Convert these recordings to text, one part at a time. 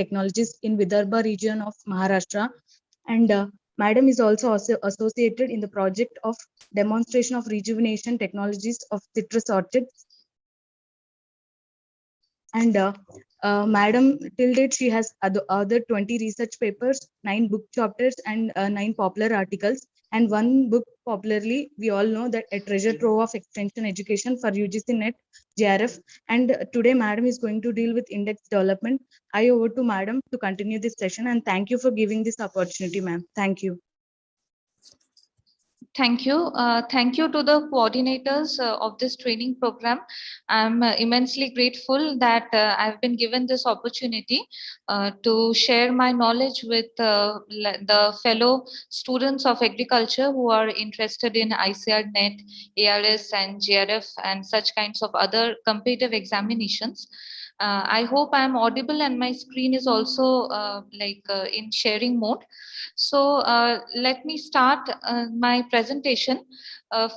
technologies in Vidarbha region of Maharashtra. And Madam is also associated in the project of demonstration of rejuvenation technologies of citrus orchards. And Madam, till date, she has other 20 research papers, 9 book chapters, and 9 popular articles, and one book popularly, we all know that a treasure trove of extension education for UGC NET JRF. And today, Madam is going to deal with index development. I over to Madam to continue this session, and thank you for giving this opportunity, ma'am. Thank you. Thank you. Thank you to the coordinators of this training program. I'm immensely grateful that I've been given this opportunity to share my knowledge with the fellow students of agriculture who are interested in ICAR NET, ARS and JRF and such kinds of other competitive examinations. I hope I'm audible and my screen is also in sharing mode. So let me start my presentation.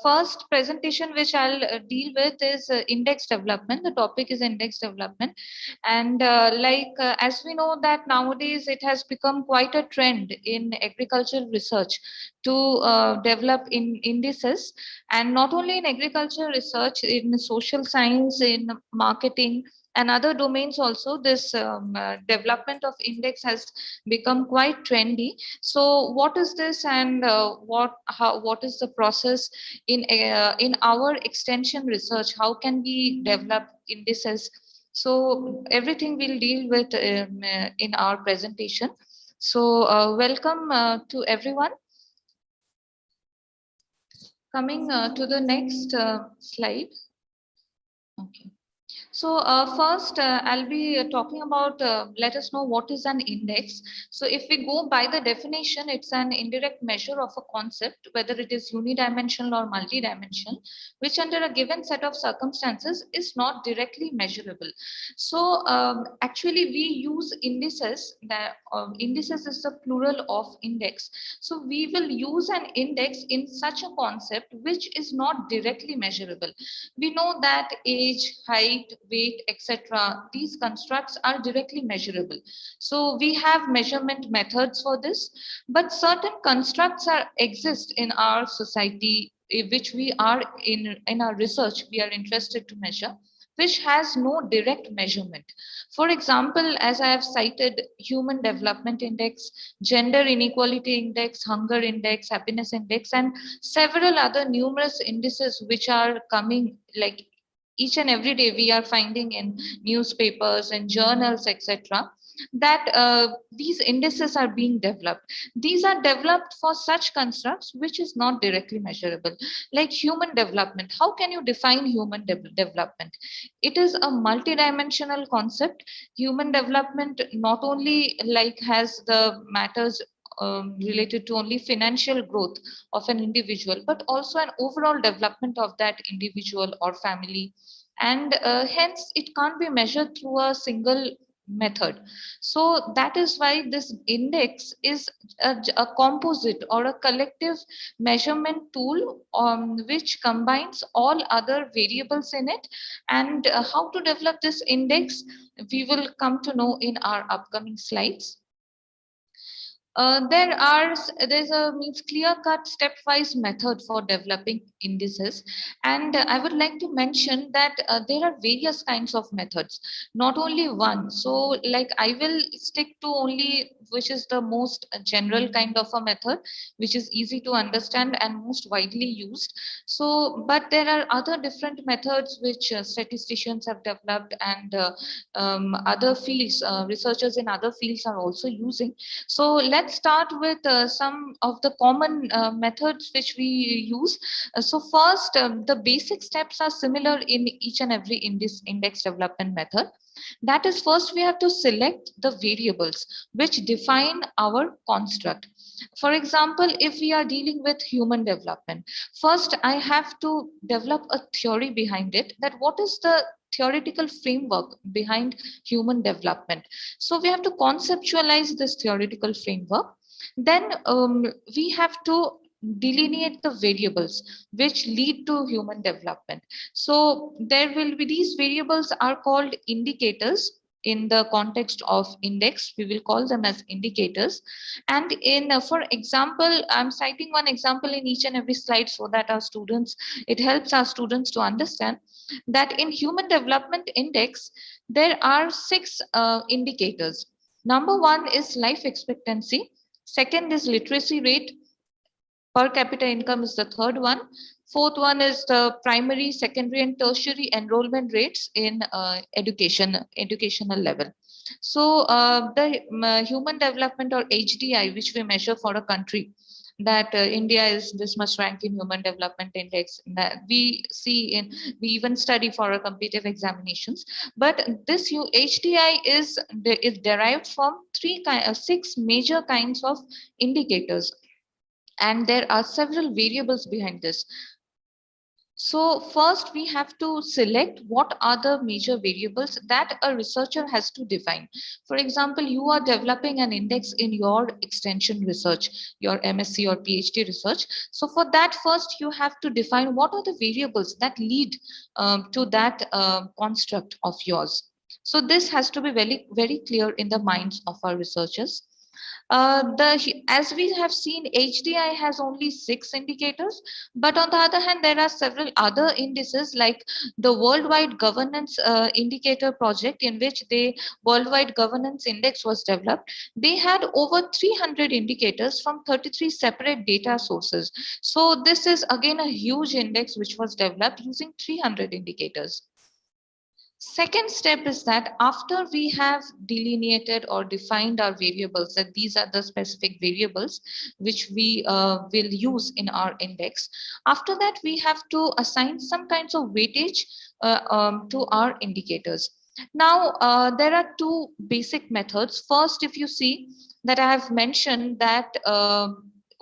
First presentation which I'll deal with is index development. The topic is index development. And as we know that nowadays it has become quite a trend in agricultural research to develop indices, and not only in agricultural research, in social science, in marketing, and other domains also, this development of index has become quite trendy. So what is this, and what is the process in our extension research? How can we develop indices? So everything we'll deal with in our presentation. So welcome to everyone. Coming to the next slide. Okay. So first, I'll be talking about, let us know what is an index. So if we go by the definition, it's an indirect measure of a concept, whether it is unidimensional or multidimensional, which under a given set of circumstances is not directly measurable. So actually we use indices. That indices is the plural of index. So we will use an index in such a concept which is not directly measurable. We know that age, height, weight, etc., these constructs are directly measurable. So we have measurement methods for this, but certain constructs exist in our society, which we are in our research we are interested to measure, which has no direct measurement. For example, as I have cited, Human Development Index, Gender Inequality Index, Hunger Index, Happiness Index, and several other numerous indices which are coming, like each and every day we are finding in newspapers and journals, etc., that these indices are being developed. These are developed for such constructs which is not directly measurable, like human development. How can you define human development? It is a multidimensional concept. Human development not only has the matters related to only financial growth of an individual, but also an overall development of that individual or family. And hence it can't be measured through a single method. So that is why this index is a composite or a collective measurement tool which combines all other variables in it. And how to develop this index, we will come to know in our upcoming slides. There's a clear-cut stepwise method for developing indices, and I would like to mention that there are various kinds of methods, not only one. So like I will stick to only which is the most general kind of a method, which is easy to understand and most widely used. So but there are other different methods which statisticians have developed, and other fields, researchers in other fields are also using. So let's start with some of the common methods which we use. So first, the basic steps are similar in each and every index development method. That is, first we have to select the variables which define our construct. For example, if we are dealing with human development, first I have to develop a theory behind it, that what is the theoretical framework behind human development. So we have to conceptualize this theoretical framework. Then we have to delineate the variables which lead to human development. So there will be, these variables are called indicators. in the context of index, we will call them as indicators. And in for example, I'm citing one example in each and every slide so that our students, it helps our students to understand that in human development index there are six indicators. Number one is life expectancy, second is literacy rate, per capita income is the third one. Fourth one is the primary, secondary, and tertiary enrollment rates in educational level. So the human development or HDI, which we measure for a country, that India is this much ranked in human development index, that we see in, we even study for our competitive examinations. But this HDI is derived from six major kinds of indicators, and there are several variables behind this. So first we have to select what are the major variables that a researcher has to define. For example, you are developing an index in your extension research, your MSc or PhD research. So for that, first you have to define what are the variables that lead to that construct of yours. So this has to be very, very clear in the minds of our researchers. As we have seen, HDI has only six indicators, but on the other hand, there are several other indices like the Worldwide Governance Indicator Project, in which the Worldwide Governance Index was developed. They had over 300 indicators from 33 separate data sources. So this is again a huge index which was developed using 300 indicators. Second step is that after we have delineated or defined our variables, that these are the specific variables which we will use in our index, after that we have to assign some kinds of weightage to our indicators. Now, there are two basic methods. First, if you see that I have mentioned that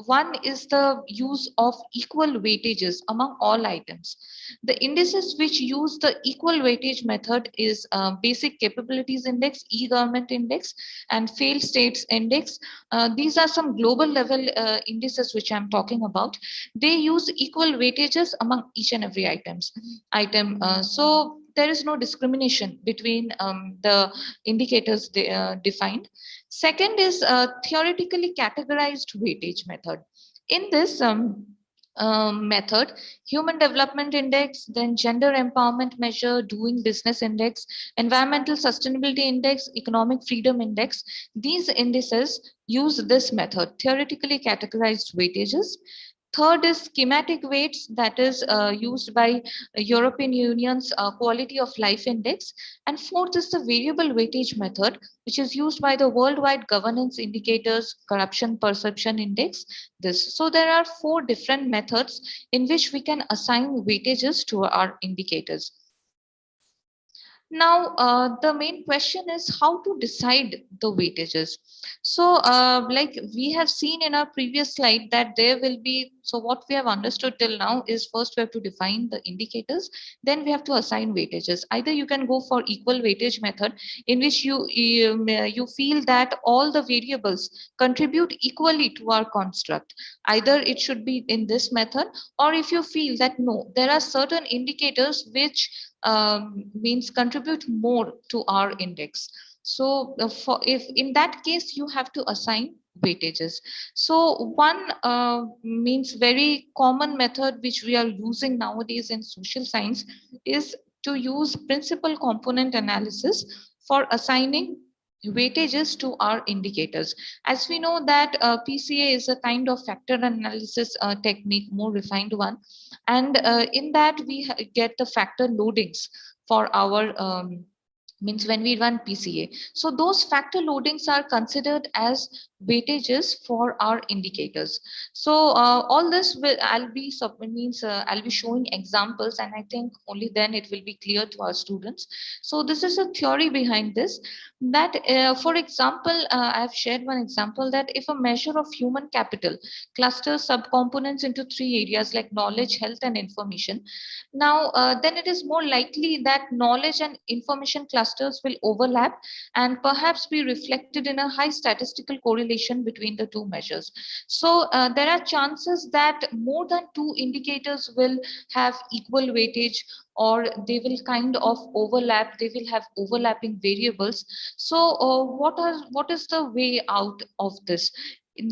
one is the use of equal weightages among all items. The indices which use the equal weightage method is Basic Capabilities Index, E-Government Index, and Failed States Index. These are some global level indices which I'm talking about. They use equal weightages among each and every item. So there is no discrimination between the indicators defined. Second is theoretically categorized weightage method. In this method, Human Development Index, then Gender Empowerment Measure, Doing Business Index, Environmental Sustainability Index, Economic Freedom Index, these indices use this method, theoretically categorized weightages. Third is schematic weights, that is used by European Union's Quality of Life Index. And fourth is the variable weightage method, which is used by the Worldwide Governance Indicators Corruption Perception Index. This. So there are four different methods in which we can assign weightages to our indicators. Now, the main question is how to decide the weightages. So, like we have seen in our previous slide that there will be, so what we have understood till now is first we have to define the indicators, then we have to assign weightages. Either you can go for equal weightage method, in which you feel that all the variables contribute equally to our construct. Either it should be in this method, or if you feel that no, there are certain indicators which means contribute more to our index. So for if in that case you have to assign weightages. So one means very common method which we are using nowadays in social science is to use principal component analysis for assigning weightages to our indicators. As we know that PCA is a kind of factor analysis technique, more refined one, and in that we get the factor loadings for our means when we run PCA. So those factor loadings are considered as weightages for our indicators. So all this will I'll be showing examples, and I think only then it will be clear to our students. So this is a theory behind this, that for example, I have shared one example that if a measure of human capital clusters subcomponents into three areas like knowledge, health, and information, now then it is more likely that knowledge and information cluster clusters will overlap and perhaps be reflected in a high statistical correlation between the two measures. So there are chances that more than two indicators will have equal weightage, or they will kind of overlap, they will have overlapping variables. So what is the way out of this?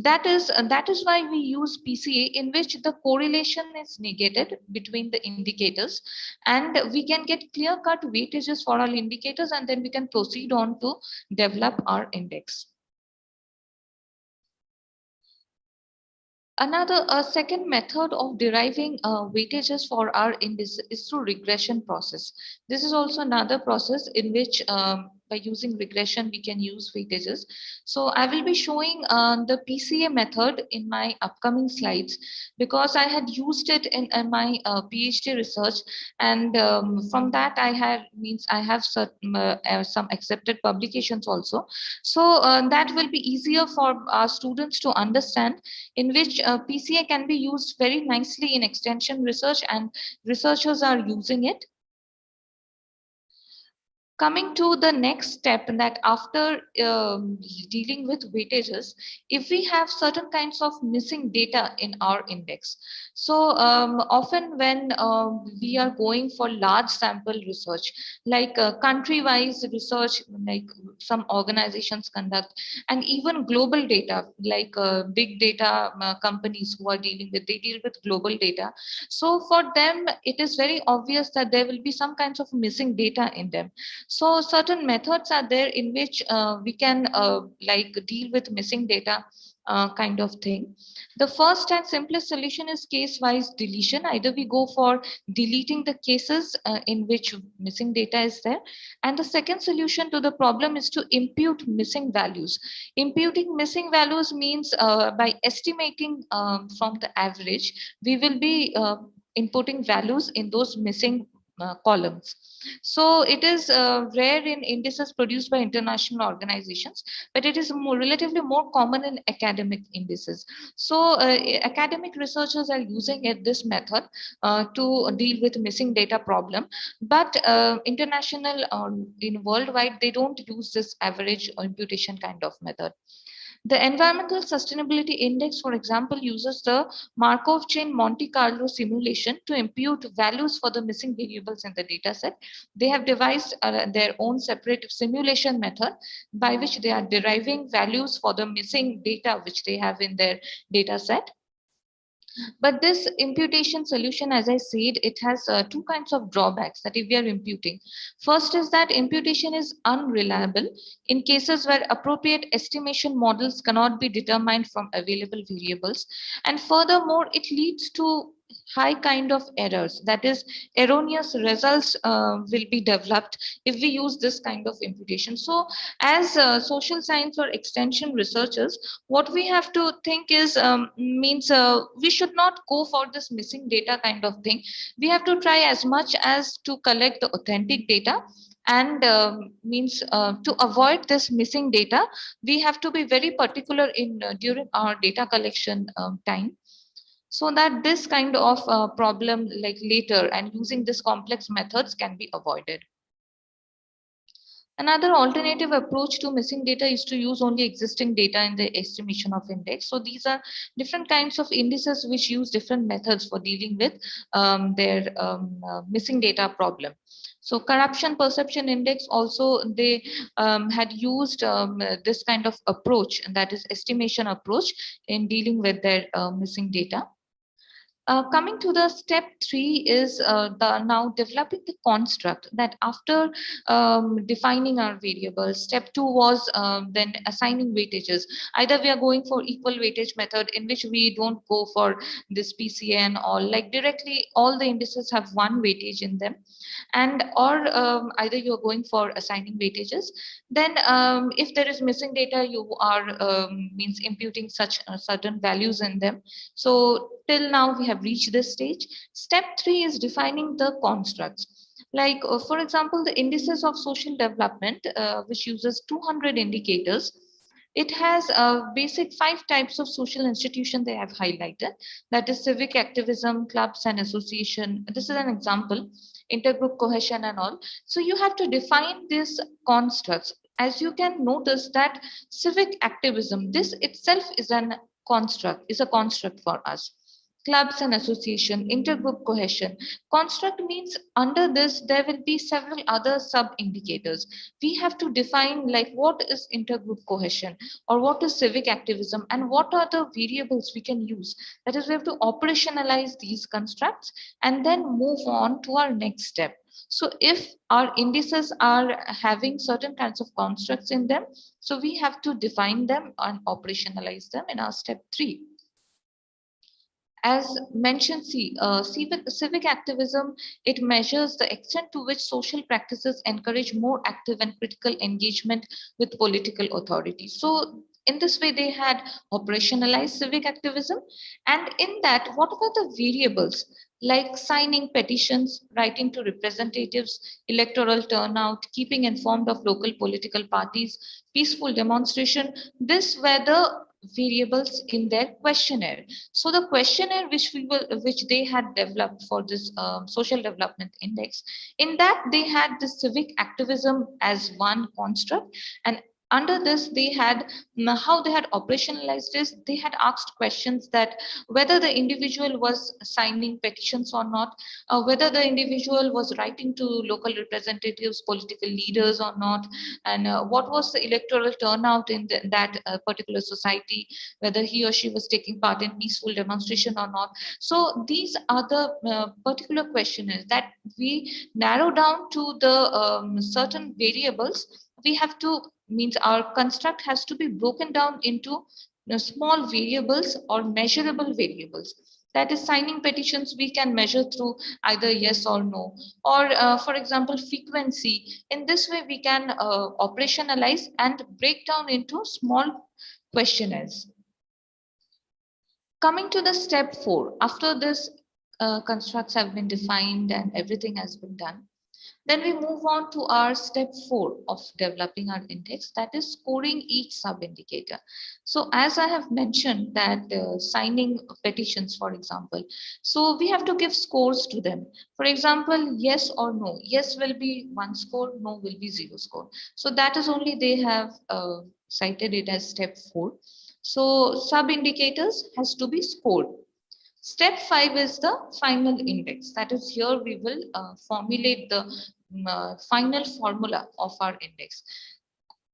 That is why we use PCA, in which the correlation is negated between the indicators, and we can get clear cut weightages for all indicators, and then we can proceed on to develop our index. A second method of deriving weightages for our index is through regression process. This is also another process in which by using regression we can use weightages. So I will be showing the PCA method in my upcoming slides, because I had used it in my PhD research, and from that I have some accepted publications also. So that will be easier for our students to understand, in which PCA can be used very nicely in extension research, and researchers are using it. Coming to the next step, that after dealing with weightages, if we have certain kinds of missing data in our index, so often when we are going for large sample research, like country-wise research, like some organizations conduct, and even global data, like big data companies who are dealing with, they deal with global data. So for them, it is very obvious that there will be some kinds of missing data in them. So certain methods are there in which we can like deal with missing data kind of thing. The first and simplest solution is case-wise deletion. Either we go for deleting the cases in which missing data is there. And the second solution to the problem is to impute missing values. Imputing missing values means by estimating from the average, we will be inputting values in those missing columns. So it is rare in indices produced by international organizations, but it is relatively more common in academic indices. So academic researchers are using this method to deal with missing data problem, but international in worldwide, they don't use this average imputation kind of method. The Environmental Sustainability Index, for example, uses the Markov chain Monte Carlo simulation to impute values for the missing variables in the dataset. They have devised their own separate simulation method by which they are deriving values for the missing data which they have in their dataset. But this imputation solution, as I said, it has two kinds of drawbacks that if we are imputing. First is that imputation is unreliable in cases where appropriate estimation models cannot be determined from available variables. And furthermore, it leads to high kind of errors, that is erroneous results will be developed if we use this kind of imputation. So as social science or extension researchers, what we have to think is means we should not go for this missing data kind of thing. We have to try as much as to collect the authentic data, and means to avoid this missing data, we have to be very particular in during our data collection time, so that this kind of problem like later and using this complex methods can be avoided. Another alternative approach to missing data is to use only existing data in the estimation of index. So these are different kinds of indices which use different methods for dealing with their missing data problem. So corruption perception index also, they had used this kind of approach, and that is estimation approach in dealing with their missing data. Coming to the step 3 is the now developing the construct, that after defining our variables, step 2 was then assigning weightages. Either we are going for equal weightage method, in which we don't go for this PCA and all, like directly all the indices have one weightage in them, and or either you are going for assigning weightages. Then if there is missing data, you are means imputing such certain values in them. So till now we have reached this stage. Step 3 is defining the constructs. Like for example, the indices of social development, which uses 200 indicators. It has basic 5 types of social institution they have highlighted, that is civic activism, clubs and association. This is an example. intergroup cohesion and all. So you have to define these constructs. As you can notice that civic activism, this itself is a construct for us. Clubs and association, intergroup cohesion. Construct means under this there will be several other sub indicators. We have to define like what is intergroup cohesion or what is civic activism and what are the variables we can use. That is, we have to operationalize these constructs and then move on to our next step. So if our indices are having certain kinds of constructs in them, so we have to define them and operationalize them in our step 3. As mentioned, civic activism, it measures the extent to which social practices encourage more active and critical engagement with political authorities. So in this way, they had operationalized civic activism. And in that, what about the variables like signing petitions, writing to representatives, electoral turnout, keeping informed of local political parties, peaceful demonstration? This were the variables in their questionnaire. So the questionnaire which they had developed for this social development index, in that they had the civic activism as one construct, and under this they had how they had operationalized this. They had asked questions that whether the individual was signing petitions or not, whether the individual was writing to local representatives, political leaders or not, and what was the electoral turnout in that particular society, whether he or she was taking part in peaceful demonstration or not. So these are the particular questionnaires that we narrow down to the certain variables. We have to means our construct has to be broken down into small variables or measurable variables. That is, signing petitions we can measure through either yes or no, or for example frequency. In this way we can operationalize and break down into small questionnaires. Coming to the step 4, after this constructs have been defined and everything has been done, then we move on to our step 4 of developing our index, that is scoring each sub-indicator. So as I have mentioned that signing petitions, for example, so we have to give scores to them. For example, yes or no. Yes will be 1 score, no will be 0 score. So that is only they have cited it as step 4. So sub-indicators has to be scored. Step 5 is the final index. That is, here we will formulate the final formula of our index.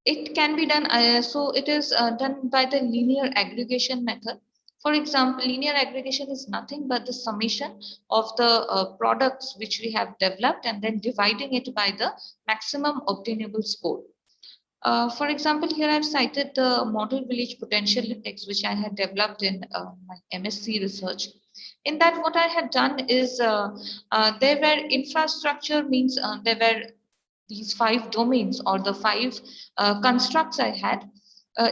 It can be done, so it is done by the linear aggregation method. For example, linear aggregation is nothing but the summation of the products which we have developed and then dividing it by the maximum obtainable score. For example, here I've cited the Model Village Potential Index, which I had developed in my MSc research. In that, what I had done is there were infrastructure means there were these 5 domains or the 5 constructs I had.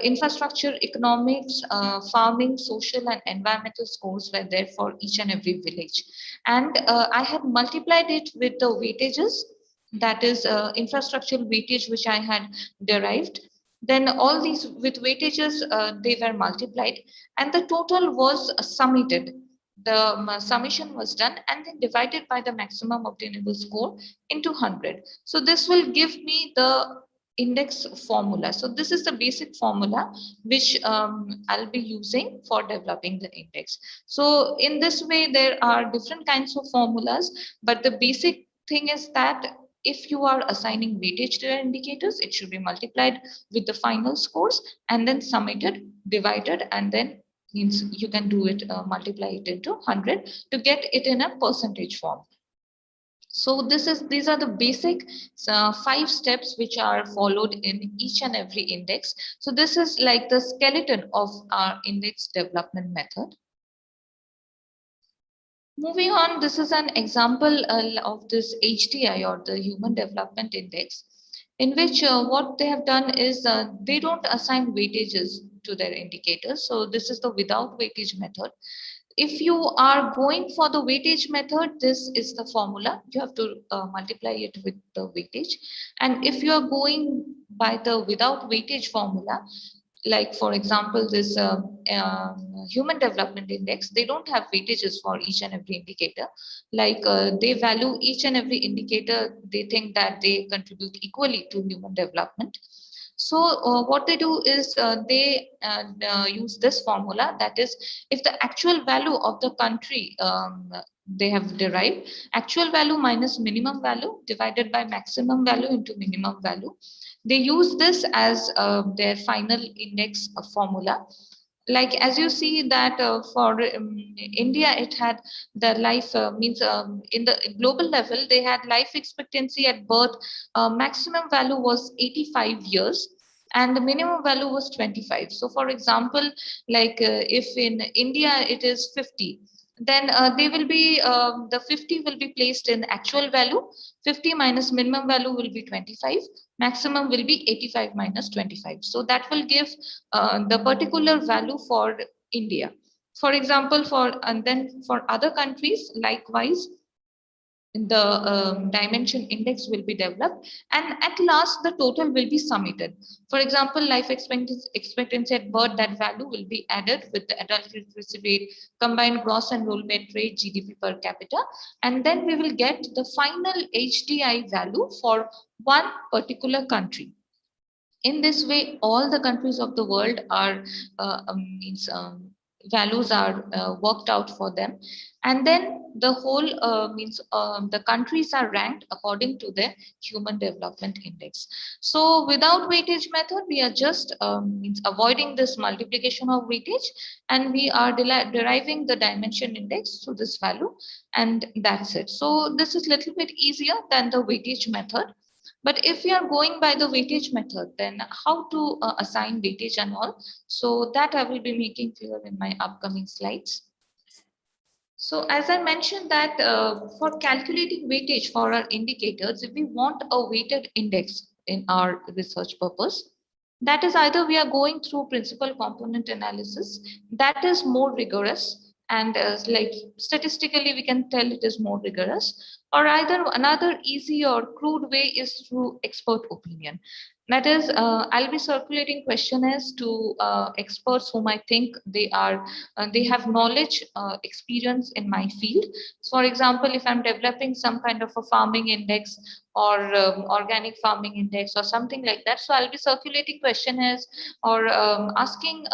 Infrastructure, economics, farming, social and environmental scores were there for each and every village. And I had multiplied it with the weightages, that is infrastructural weightage which I had derived. Then all these with weightages, they were multiplied and the total was summated. The summation was done and then divided by the maximum obtainable score into 100. So this will give me the index formula. So this is the basic formula which I'll be using for developing the index. So in this way, there are different kinds of formulas, but the basic thing is that if you are assigning weightage to your indicators, it should be multiplied with the final scores and then summated, divided, and then means you can do it, multiply it into 100 to get it in a percentage form. So these are the basic 5 steps which are followed in each and every index. So this is like the skeleton of our index development method. Moving on, this is an example of this HDI or the Human Development Index, in which what they have done is they don't assign weightages to their indicators. So this is the without weightage method. If you are going for the weightage method, this is the formula. You have to multiply it with the weightage. And if you are going by the without weightage formula, like for example, this human development index, they don't have weightages for each and every indicator. Like they value each and every indicator, they think that they contribute equally to human development. So what they do is they use this formula, that is, if the actual value of the country they have derived, actual value minus minimum value divided by maximum value into minimum value, they use this as their final index formula. Like as you see that for India, it had the life means in the global level, they had life expectancy at birth, maximum value was 85 years and the minimum value was 25. So for example, like if in India it is 50, then they will be the 50 will be placed in actual value, 50 minus minimum value will be 25, maximum will be 85 minus 25. So that will give the particular value for India. For example, for and then for other countries, likewise, the dimension index will be developed, and at last the total will be summated. For example, life expectancy at birth, that value will be added with the adult literacy rate, combined gross enrollment rate, GDP per capita, and then we will get the final HDI value for one particular country. In this way, all the countries of the world are means values are worked out for them, and then the whole means the countries are ranked according to their human development index. So without weightage method, we are just means avoiding this multiplication of weightage, and we are deriving the dimension index to this value, and that's it. So this is a little bit easier than the weightage method. But if we are going by the weightage method, then how to assign weightage and all? So that I will be making clear in my upcoming slides. So as I mentioned that for calculating weightage for our indicators, if we want a weighted index in our research purpose, that is either we are going through principal component analysis, that is more rigorous, and like statistically we can tell it is more rigorous, or either another easy or crude way is through expert opinion. That is, I'll be circulating questionnaires to experts whom I think they have knowledge, experience in my field. So for example, if I'm developing some kind of a farming index or organic farming index or something like that, so I'll be circulating questionnaires or asking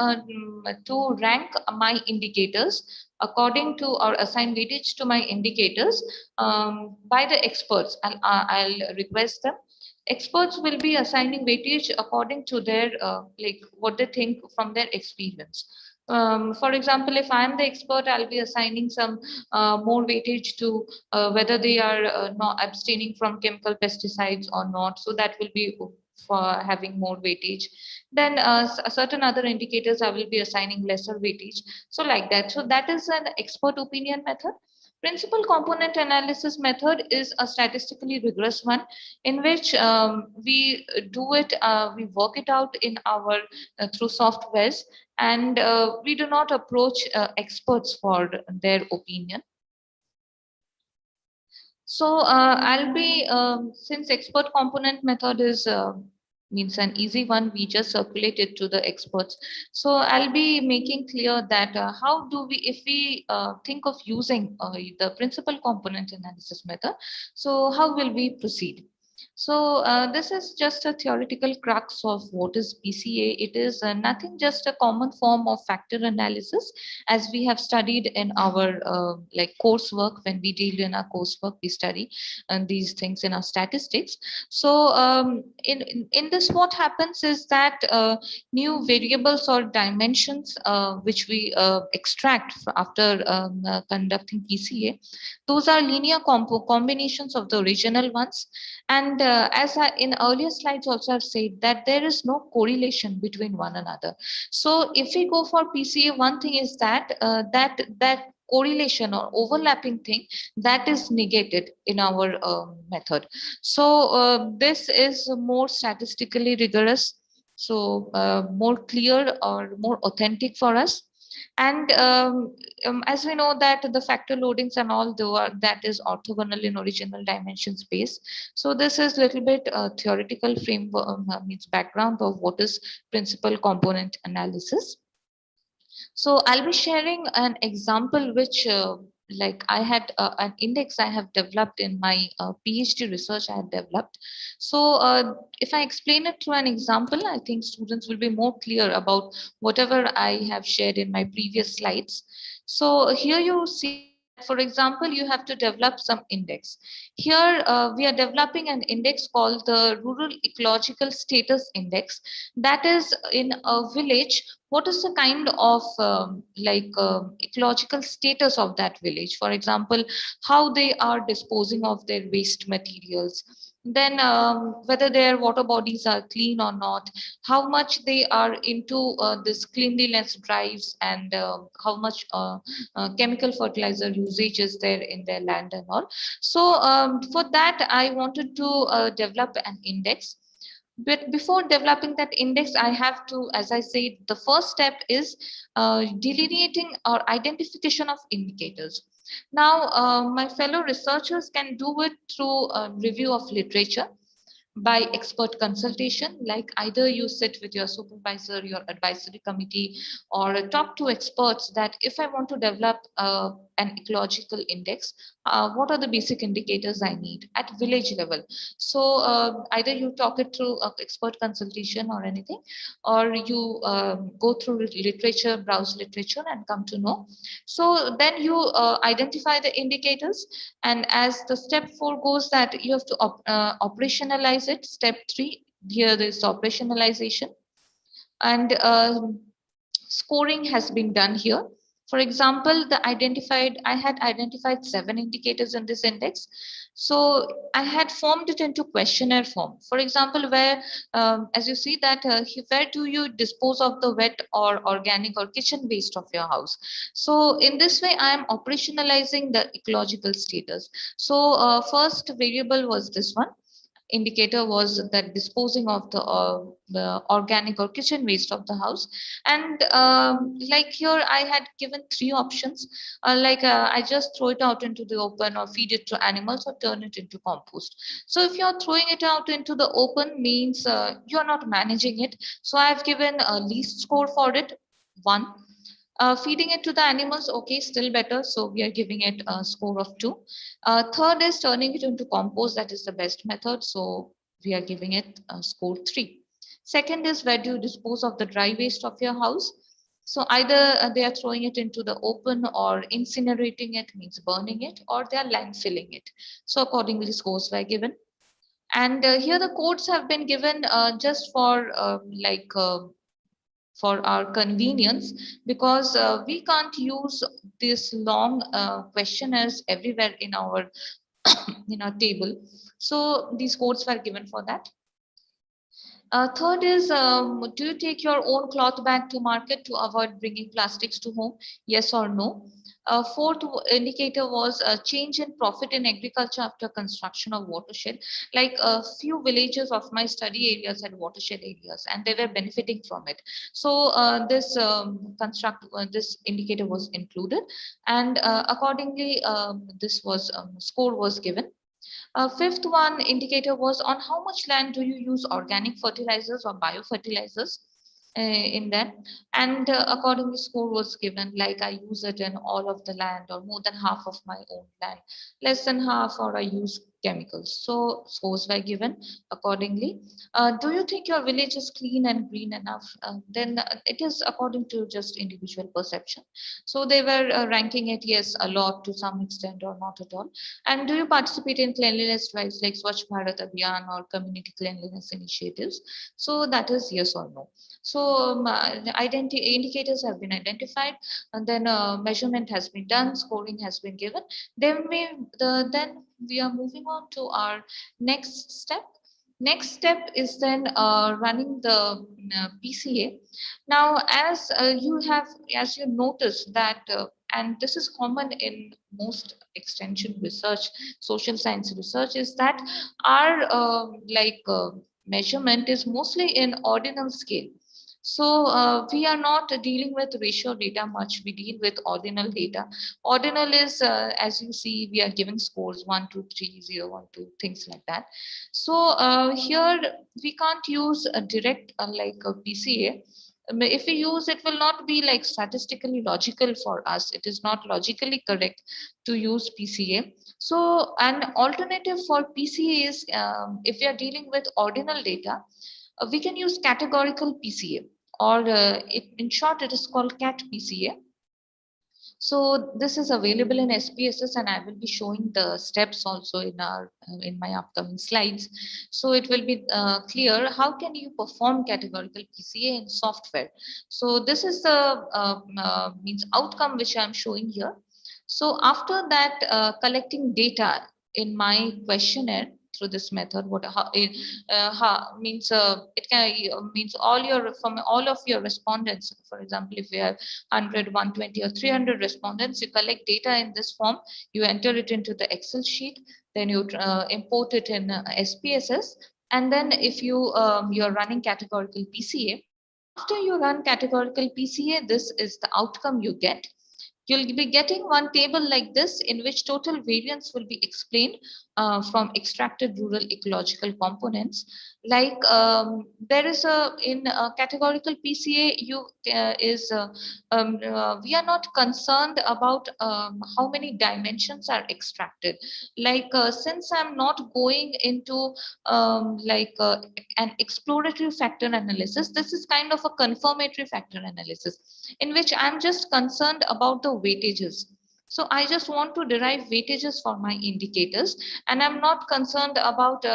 to rank my indicators according to or assign weightage to my indicators by the experts. I'll request them. Experts will be assigning weightage according to their like what they think from their experience. For example, if I'm the expert, I'll be assigning some more weightage to whether they are not abstaining from chemical pesticides or not. So that will be for having more weightage. Then certain other indicators I will be assigning lesser weightage. So like that. So that is an expert opinion method. Principal component analysis method is a statistically rigorous one in which we do it, we work it out in our through softwares, and we do not approach experts for their opinion. So I'll be, since expert component method is means an easy one, we just circulate it to the experts. So I'll be making clear that how do we, if we think of using the principal component analysis method, so how will we proceed? So this is just a theoretical crux of what is PCA. It is nothing, just a common form of factor analysis, as we have studied in our like coursework. When we deal in our coursework, we study these things in our statistics. So in this, what happens is that new variables or dimensions which we extract after conducting PCA, those are linear combinations of the original ones. And as I, in earlier slides also I've said that there is no correlation between one another. So if we go for PCA, one thing is that that correlation or overlapping thing, that is negated in our method. So this is more statistically rigorous, so more clear or more authentic for us. And as we know that the factor loadings and all that is orthogonal in original dimension space. So this is little bit theoretical framework, means background of what is principal component analysis. So I'll be sharing an example which like I had an index I have developed in my PhD research I had developed. So if I explain it through an example, I think students will be more clear about whatever I have shared in my previous slides. So here you see that, for example, you have to develop some index. Here we are developing an index called the Rural Ecological Status Index. That is in a village, what is the kind of ecological status of that village, for example, how they are disposing of their waste materials, then whether their water bodies are clean or not, how much they are into this cleanliness drives, and how much chemical fertilizer usage is there in their land and all. So for that I wanted to develop an index. But before developing that index, I have to, as I said, the first step is delineating or identification of indicators. Now, my fellow researchers can do it through a review of literature by expert consultation, like either you sit with your supervisor, your advisory committee, or talk to experts that if I want to develop an ecological index, what are the basic indicators I need at village level. So either you talk it through expert consultation or anything, or you go through literature, browse literature and come to know. So then you identify the indicators, and as the step 4 goes, that you have to operationalize it. Step 3, here there is operationalization, and scoring has been done here. For example, I had identified 7 indicators in this index. So I had formed it into questionnaire form. For example, where, as you see that, where do you dispose of the wet or organic or kitchen waste of your house? So in this way, I am operationalizing the ecological status. So first variable was this one, indicator was that disposing of the organic or kitchen waste of the house. And like here I had given 3 options, I just throw it out into the open, or feed it to animals, or turn it into compost. So if you're throwing it out into the open, means you're not managing it, so I've given a least score for it, 1. Feeding it to the animals, okay, still better. So we are giving it a score of 2. Third is turning it into compost. That is the best method. So we are giving it a score 3. Second is where do you dispose of the dry waste of your house? So either they are throwing it into the open, or incinerating it, means burning it, or they are landfilling it. So accordingly, scores were given. And here the codes have been given just for our convenience, because we can't use this long questionnaires everywhere in our in our table. So these codes were given for that. Third is, do you take your own cloth bag to market to avoid bringing plastics to home? Yes or no? Fourth indicator was a change in profit in agriculture after construction of watershed. Like a few villages of my study areas had watershed areas, and they were benefiting from it. So this indicator was included, and accordingly, this was score was given. Fifth one indicator was on how much land do you use organic fertilizers or biofertilizers in that, and accordingly score was given, like I use it in all of the land, or more than half of my own land, less than half, or I use chemicals. So scores were given accordingly. Do you think your village is clean and green enough? Then it is according to just individual perception. So they were ranking it, yes, a lot, to some extent, or not at all. And do you participate in cleanliness drives like Swachh Bharat Abhiyan or community cleanliness initiatives? So that is yes or no. So indicators have been identified, and then measurement has been done, scoring has been given. Then we are moving on to our next step. Next step is then running the PCA. Now, as you notice that, and this is common in most extension research, social science research, is that our measurement is mostly in ordinal scale. So we are not dealing with ratio data much. We deal with ordinal data. Ordinal is, as you see, we are giving scores 1, 2, 3, 0, 1, 2, things like that. So here we can't use a direct like a PCA. If we use, it will not be like statistically logical for us. It is not logically correct to use PCA. So an alternative for PCA is, if we are dealing with ordinal data, we can use categorical PCA, or in short, it is called CAT PCA. So this is available in SPSS, and I will be showing the steps also in our in my upcoming slides. So it will be clear how can you perform categorical PCA in software. So this is the means outcome which I am showing here. So after that, collecting data in my questionnaire through this method, what how it means it can means all your from all of your respondents. For example, if we have 100, 120, or 300 respondents, you collect data in this form, you enter it into the Excel sheet, then you import it in SPSS, and then if you're running categorical PCA, after you run categorical PCA, this is the outcome you get. You'll be getting one table like this in which total variance will be explained from extracted rural ecological components. Like there is a in categorical PCA, we are not concerned about how many dimensions are extracted. Like since I'm not going into like an exploratory factor analysis, this is kind of a confirmatory factor analysis in which I'm just concerned about the weightages. So I just want to derive weightages for my indicators, and I'm not concerned about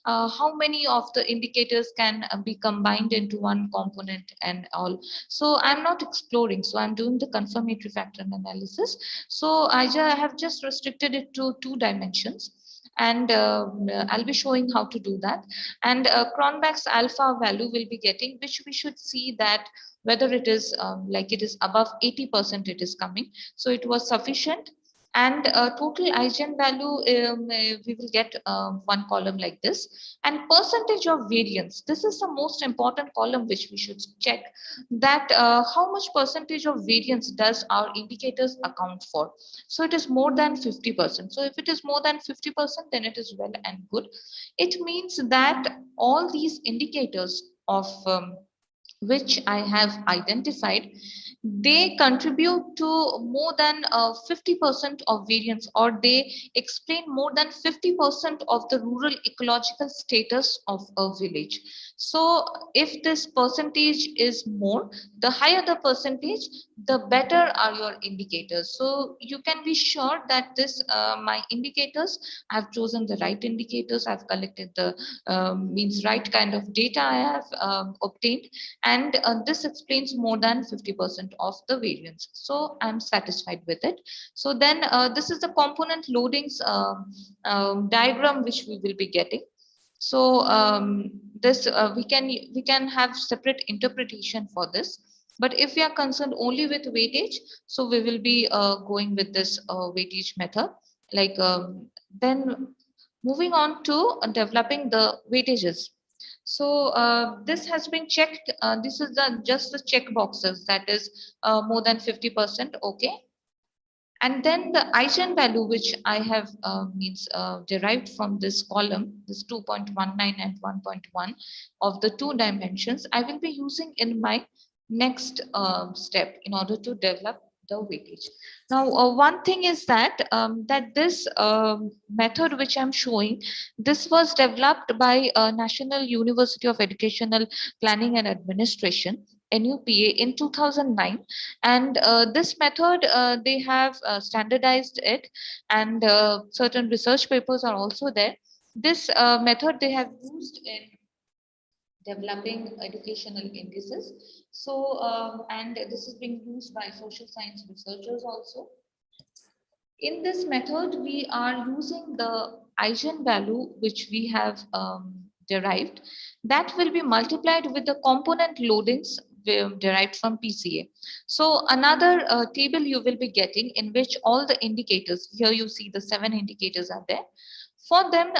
how many of the indicators can be combined into one component and all. So I'm not exploring. So I'm doing the confirmatory factor analysis. So have just restricted it to 2 dimensions, and I'll be showing how to do that. And Cronbach's alpha value will be getting, which we should see that whether it is like it is above 80% it is coming. So it was sufficient. And total eigenvalue, we will get one column like this. And percentage of variance, this is the most important column which we should check, that how much percentage of variance does our indicators account for. So it is more than 50%. So if it is more than 50%, then it is well and good. It means that all these indicators of which I have identified, they contribute to more than 50% of variance, or they explain more than 50% of the rural ecological status of a village. So if this percentage is more, the higher the percentage, the better are your indicators. So you can be sure that this my indicators, I've chosen the right indicators, I've collected the means right kind of data I have obtained, and this explains more than 50% of the variance. So I'm satisfied with it. So then this is the component loadings diagram which we will be getting. So this we can have separate interpretation for this. But if we are concerned only with weightage, so we will be going with this weightage method. Like then moving on to developing the weightages. So this has been checked. This is just the check boxes, that is more than 50%. Okay. And then the eigenvalue, which I have means derived from this column, this 2.19 and 1.1 of the 2 dimensions, I will be using in my next step in order to develop the weightage. Now, one thing is that that this method which I'm showing, this was developed by National University of Educational Planning and Administration, NUPA, in 2009. And this method, they have standardized it, and certain research papers are also there. This method they have used in developing educational indices. So, and this is being used by social science researchers also. In this method, we are using the eigenvalue which we have derived, that will be multiplied with the component loadings derived from PCA. So another table you will be getting in which all the indicators, here you see the 7 indicators are there. For them,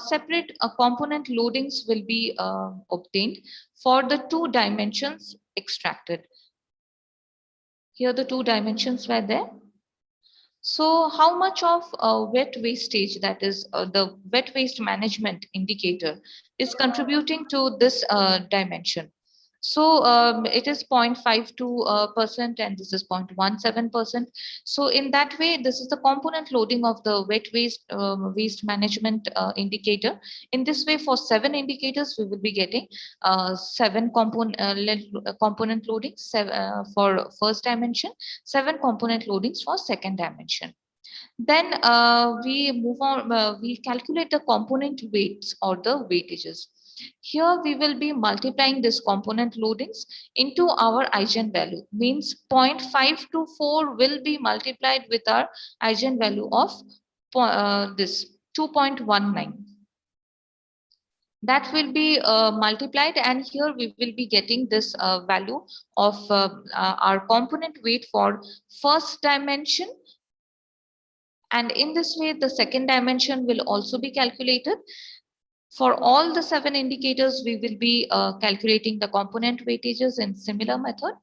separate component loadings will be obtained for the 2 dimensions extracted. Here the two dimensions were there. So how much of wet wastage, that is the wet waste management indicator, is contributing to this dimension? So it is 0.52% and this is 0.17%. So in that way, this is the component loading of the wet waste management indicator. In this way, for 7 indicators, we will be getting 7 component loadings for first dimension, 7 component loadings for second dimension. Then we move on, we calculate the component weights or the weightages. Here we will be multiplying this component loadings into our eigenvalue. Means 0.524 will be multiplied with our eigenvalue of this 2.19. That will be multiplied, and here we will be getting this value of our component weight for first dimension. And in this way, the second dimension will also be calculated. For all the 7 indicators, we will be calculating the component weightages in similar method.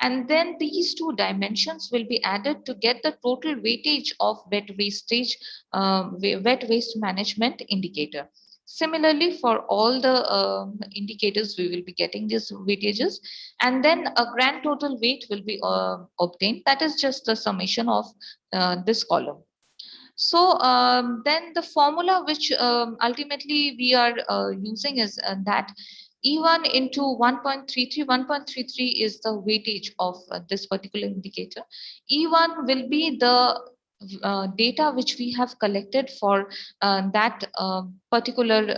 And then these 2 dimensions will be added to get the total weightage of wet waste management indicator. Similarly, for all the indicators, we will be getting these weightages, and then a grand total weight will be obtained. That is just the summation of this column. So then the formula which ultimately we are using is that E1 into 1.33. 1.33 is the weightage of this particular indicator. E1 will be the data which we have collected for that particular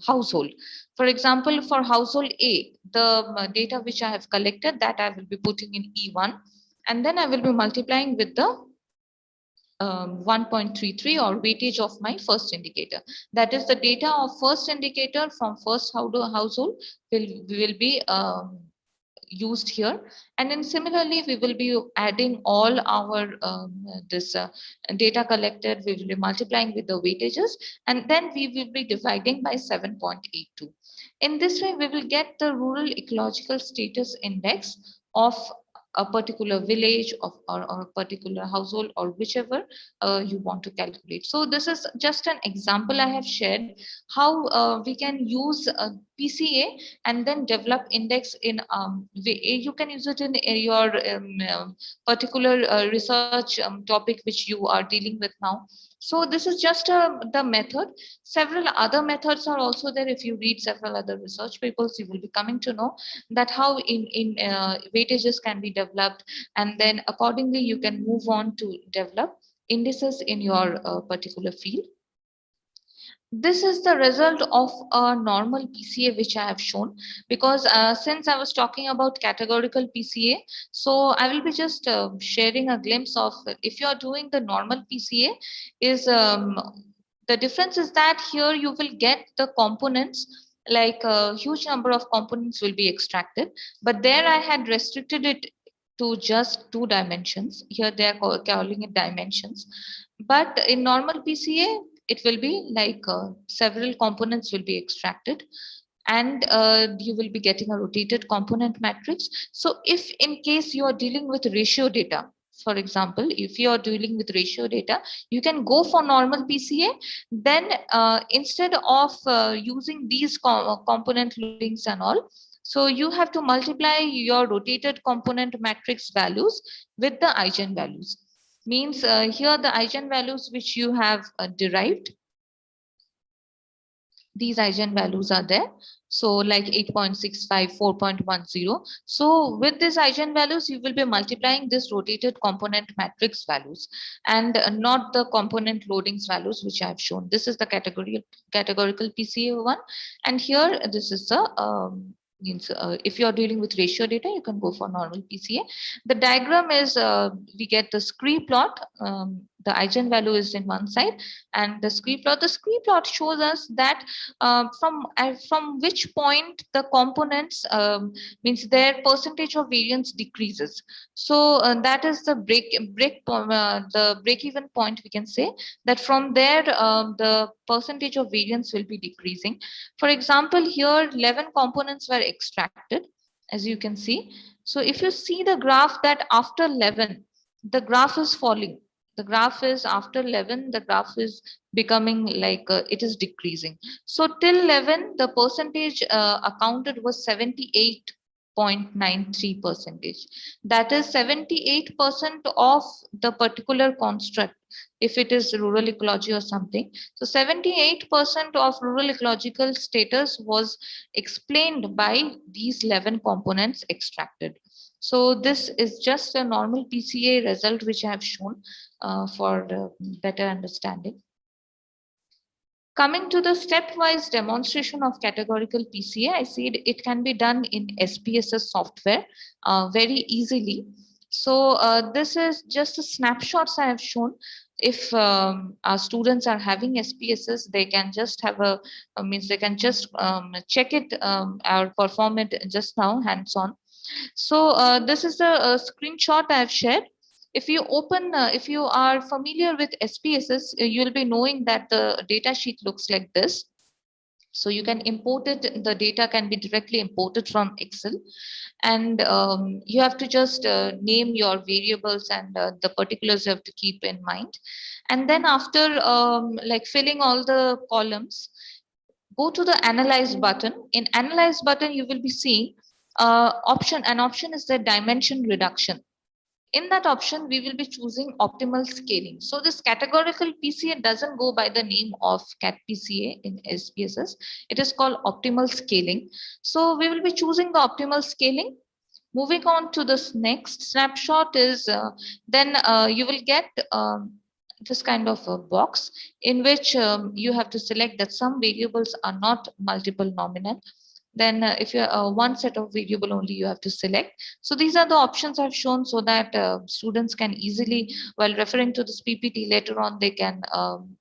household. For example, for household A, the data which I have collected, that I will be putting in E1, and then I will be multiplying with the 1.33 or weightage of my first indicator. That is the data of first indicator from first household will be used here. And then similarly, we will be adding all our this data collected, we will be multiplying with the weightages, and then we will be dividing by 7.82. In this way, we will get the rural ecological status index of a particular village or a particular household, or whichever you want to calculate. So this is just an example I have shared how we can use PCA and then develop index in you can use it in your particular research topic which you are dealing with now. So this is just the method. Several other methods are also there. If you read several other research papers, you will be coming to know that how in weightages can be developed, and then accordingly you can move on to develop indices in your particular field. This is the result of a normal PCA which I have shown, because since I was talking about categorical PCA, so I will be just sharing a glimpse of if you are doing the normal PCA is the difference is that here you will get the components, like a huge number of components will be extracted, but there I had restricted it to just 2 dimensions. Here they are calling it dimensions, but in normal PCA it will be like several components will be extracted, and you will be getting a rotated component matrix. So if in case you are dealing with ratio data, for example, if you are dealing with ratio data, you can go for normal PCA. Then instead of using these component loadings and all, so you have to multiply your rotated component matrix values with the eigenvalues. Means here the eigenvalues which you have derived, these eigenvalues are there. So like 8.65, 4.10. So with these eigenvalues, you will be multiplying this rotated component matrix values, and not the component loadings values which I have shown. This is the categorical PCA one, and here this is the means if you are dealing with ratio data, you can go for normal PCA. The diagram is we get the scree plot. The eigenvalue is in one side, and the scree plot. The scree plot shows us that from which point the components means their percentage of variance decreases. So that is the break even point. We can say that from there the percentage of variance will be decreasing. For example, here 11 components were extracted, as you can see. So if you see the graph, that after 11, the graph is falling. The graph is after 11, the graph is becoming like it is decreasing. So till 11, the percentage accounted was 78.93 percentage. That is 78% of the particular construct, if it is rural ecology or something. So 78% of rural ecological status was explained by these 11 components extracted. So this is just a normal PCA result which I have shown for better understanding. Coming to the stepwise demonstration of categorical PCA, I see it can be done in SPSS software very easily. So this is just a snapshots I have shown. If our students are having SPSS, they can just have a means they can just check it or perform it just now hands-on. So this is the screenshot I have shared. If you open, if you are familiar with SPSS, you'll be knowing that the data sheet looks like this. So you can import it, the data can be directly imported from Excel, and you have to just name your variables and the particulars you have to keep in mind. And then after like filling all the columns, go to the analyze button. In analyze button, you will be seeing an option is the dimension reduction. In that option, we will be choosing optimal scaling. So this categorical PCA doesn't go by the name of CAT PCA in SPSS. It is called optimal scaling. So we will be choosing the optimal scaling. Moving on to this next snapshot is then you will get this kind of a box in which you have to select that some variables are not multiple nominal. Then if you're one set of variable only, you have to select. So these are the options I've shown so that students can easily, while referring to this PPT later on, they can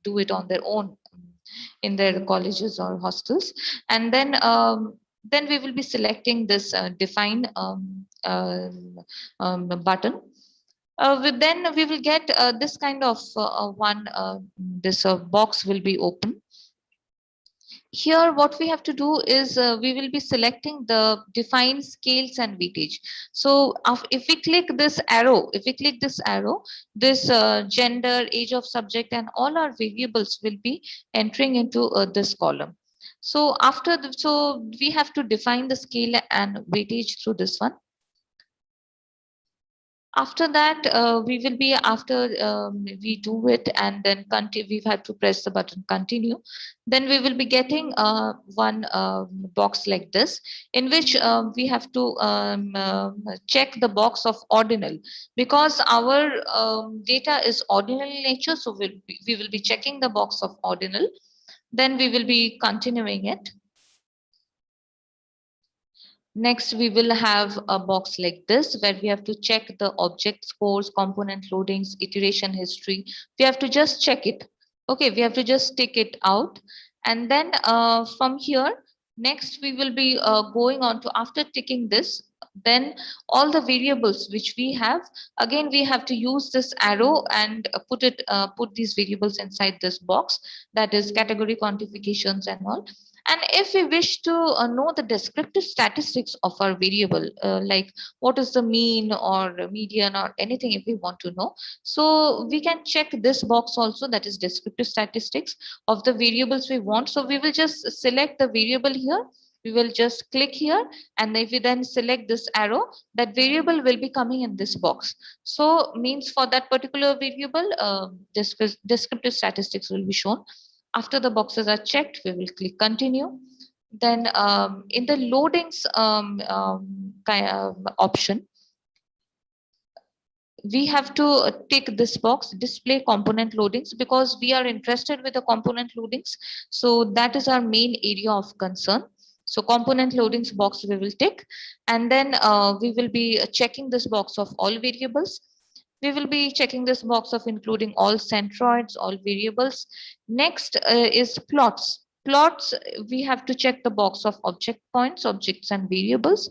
do it on their own in their colleges or hostels. And then we will be selecting this define button. Then we will get this kind of this box will be open. Here what we have to do is we will be selecting the define scales and weightage. So if we click this arrow, this gender, age of subject, and all our variables will be entering into this column. So so we have to define the scale and weightage through this one. After that, we will be we do it, and then we have to press the button continue. Then we will be getting one box like this, in which we have to check the box of ordinal, because our data is ordinal in nature. So we will be checking the box of ordinal. Then we will be continuing it. Next, we will have a box like this where we have to check the object scores, component loadings, iteration history. We have to just check it. Okay, we have to just take it out. And then from here, next we will be going on to, after ticking this, then all the variables which we have, again we have to use this arrow and put these variables inside this box, that is category quantifications and all. And if we wish to know the descriptive statistics of our variable, like what is the mean or median or anything, if we want to know, so we can check this box also, that is descriptive statistics of the variables we want. So we will just select the variable here. We will just click here, and if we then select this arrow, that variable will be coming in this box. So means for that particular variable, descriptive statistics will be shown. After the boxes are checked, we will click continue. Then in the loadings option, we have to tick this box, display component loadings, because we are interested with the component loadings. So that is our main area of concern. So component loadings box we will tick, and then we will be checking this box of all variables. We will be checking this box of including all centroids, all variables. Next is plots. Plots, we have to check the box of object points, objects and variables,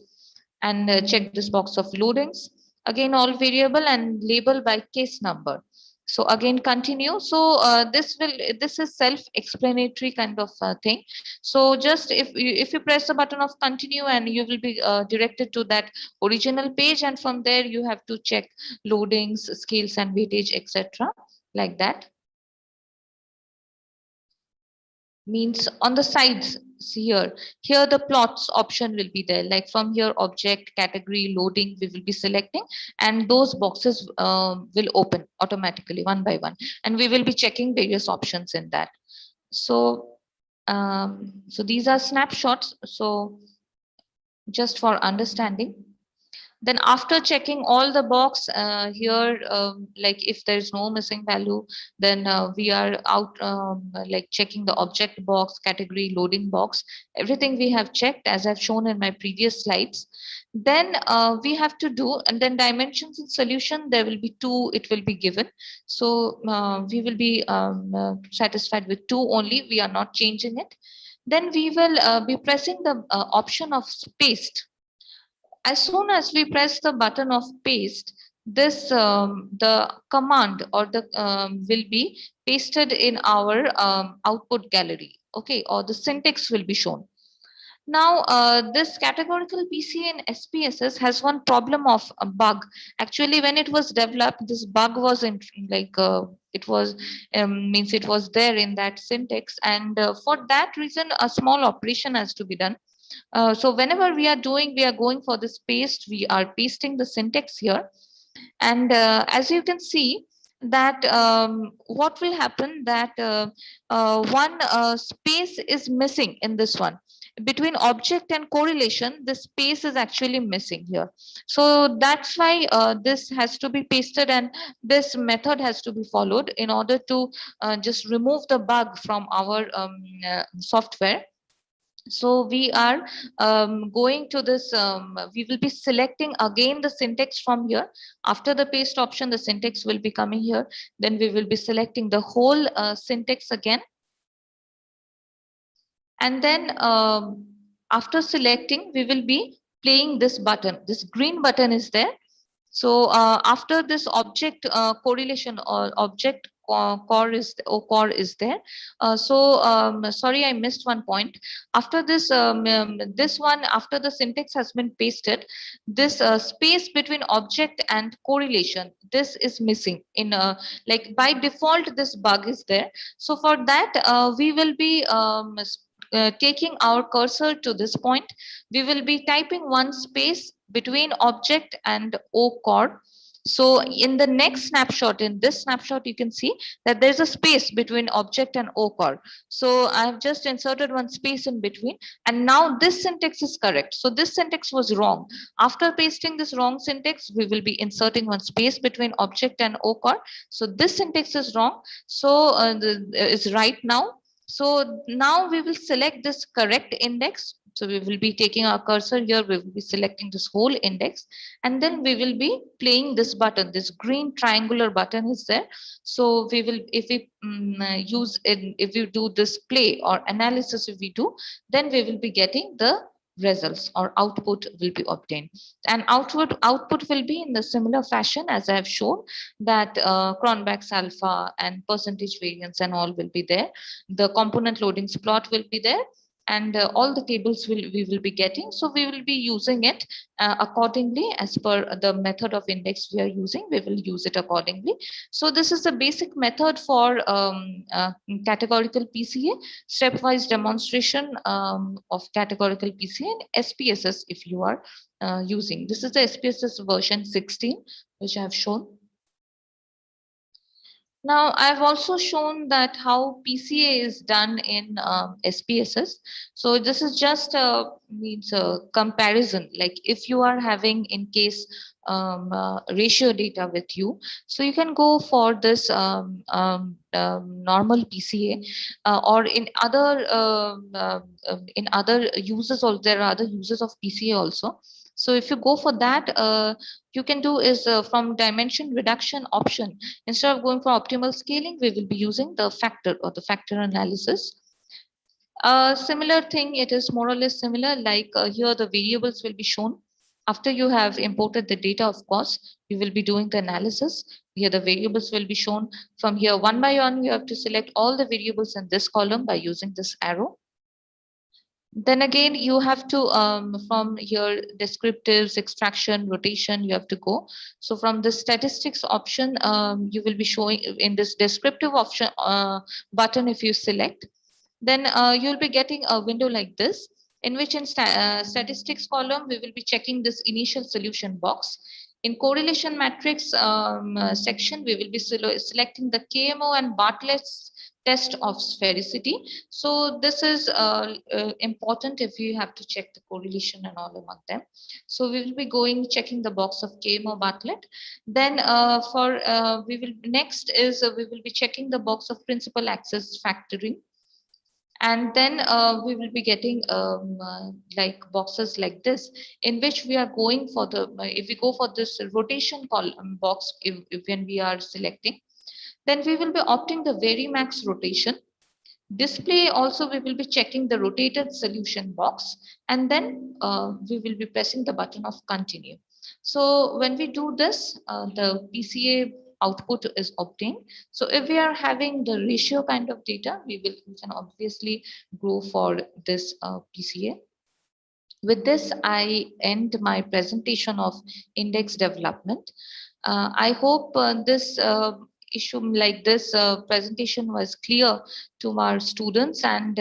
and check this box of loadings. Again, all variable and label by case number. So again, continue. So this is self-explanatory kind of thing. So just if you press the button of continue, and you will be directed to that original page, and from there you have to check loadings, scales and weightage, etc. like that. Means on the sides, see here the plots option will be there, like from here object, category, loading we will be selecting, and those boxes will open automatically one by one, and we will be checking various options in that. So so these are snapshots, so just for understanding. Then after checking all the box here, like if there is no missing value, then we are out, like checking the object box, category, loading box, everything we have checked as I've shown in my previous slides. Then we have to do, and then dimensions in solution, there will be 2, it will be given. So we will be satisfied with 2 only, we are not changing it. Then we will be pressing the option of paste. As soon as we press the button of paste, this the command or the will be pasted in our output gallery, okay, or the syntax will be shown. Now this categorical pca and spss has one problem of a bug. Actually, when it was developed, this bug was in, like it was means it was there in that syntax, and for that reason a small operation has to be done. So whenever we are doing, we are going for this paste, we are pasting the syntax here. And as you can see that what will happen that one space is missing in this one. Between object and correlation, the space is actually missing here. So that's why this has to be pasted, and this method has to be followed in order to just remove the bug from our software. So we are going to this, we will be selecting again the syntax from here. After the paste option, the syntax will be coming here. Then we will be selecting the whole syntax again. And then after selecting, we will be playing this button. This green button is there. So after this object correlation or object core is there. So sorry, I missed one point. After this, this one, after the syntax has been pasted, this space between object and correlation, this is missing. In like by default, this bug is there. So for that, we will be taking our cursor to this point. We will be typing one space between object and O core. So in the next snapshot, in this snapshot, you can see that there's a space between object and O core. So I've just inserted one space in between, and now this syntax is correct. So this syntax was wrong. After pasting this wrong syntax, we will be inserting one space between object and O core. So this syntax is wrong. So is right now. So now we will select this correct index. So we will be taking our cursor here, we will be selecting this whole index, and then we will be playing this button. This green triangular button is there. So we will, if we use it, if we do this play or analysis, if we do, then we will be getting the results or output will be obtained. And output will be in the similar fashion as I have shown, that Cronbach's alpha and percentage variance and all will be there. The component loadings plot will be there, and all the tables we will be getting. So we will be using it accordingly as per the method of index we are using. We will use it accordingly. So this is the basic method for categorical PCA, stepwise demonstration of categorical PCA and SPSS if you are using. This is the SPSS version 16, which I have shown. Now, I've also shown that how PCA is done in SPSS. So this is just means a comparison. Like if you are having in case ratio data with you, so you can go for this normal PCA, or in other uses. Or there are other uses of PCA also. So if you go for that, you can do is from dimension reduction option. Instead of going for optimal scaling, we will be using the factor or the factor analysis. Similar thing, it is more or less similar, like here the variables will be shown. After you have imported the data, of course, you will be doing the analysis. Here the variables will be shown. From here, one by one, you have to select all the variables in this column by using this arrow. Then again, you have to, from here, descriptives, extraction, rotation, you have to go. So from the statistics option, you will be showing in this descriptive option button, if you select, then you'll be getting a window like this, in which in statistics column, we will be checking this initial solution box. In correlation matrix section, we will be selecting the KMO and Bartlett's test of sphericity. So this is important if you have to check the correlation and all among them. So we will be going checking the box of KMO Bartlett. Then we will next is we will be checking the box of principal axis factoring. And then we will be getting like boxes like this, in which we are going for the, if we go for this rotation column box, if when we are selecting, then we will be opting the Varimax rotation. Display also, we will be checking the rotated solution box, and then we will be pressing the button of continue. So when we do this, the PCA output is obtained. So if we are having the ratio kind of data, we can obviously go for this PCA. With this, I end my presentation of index development. I hope this issue like this presentation was clear to our students, and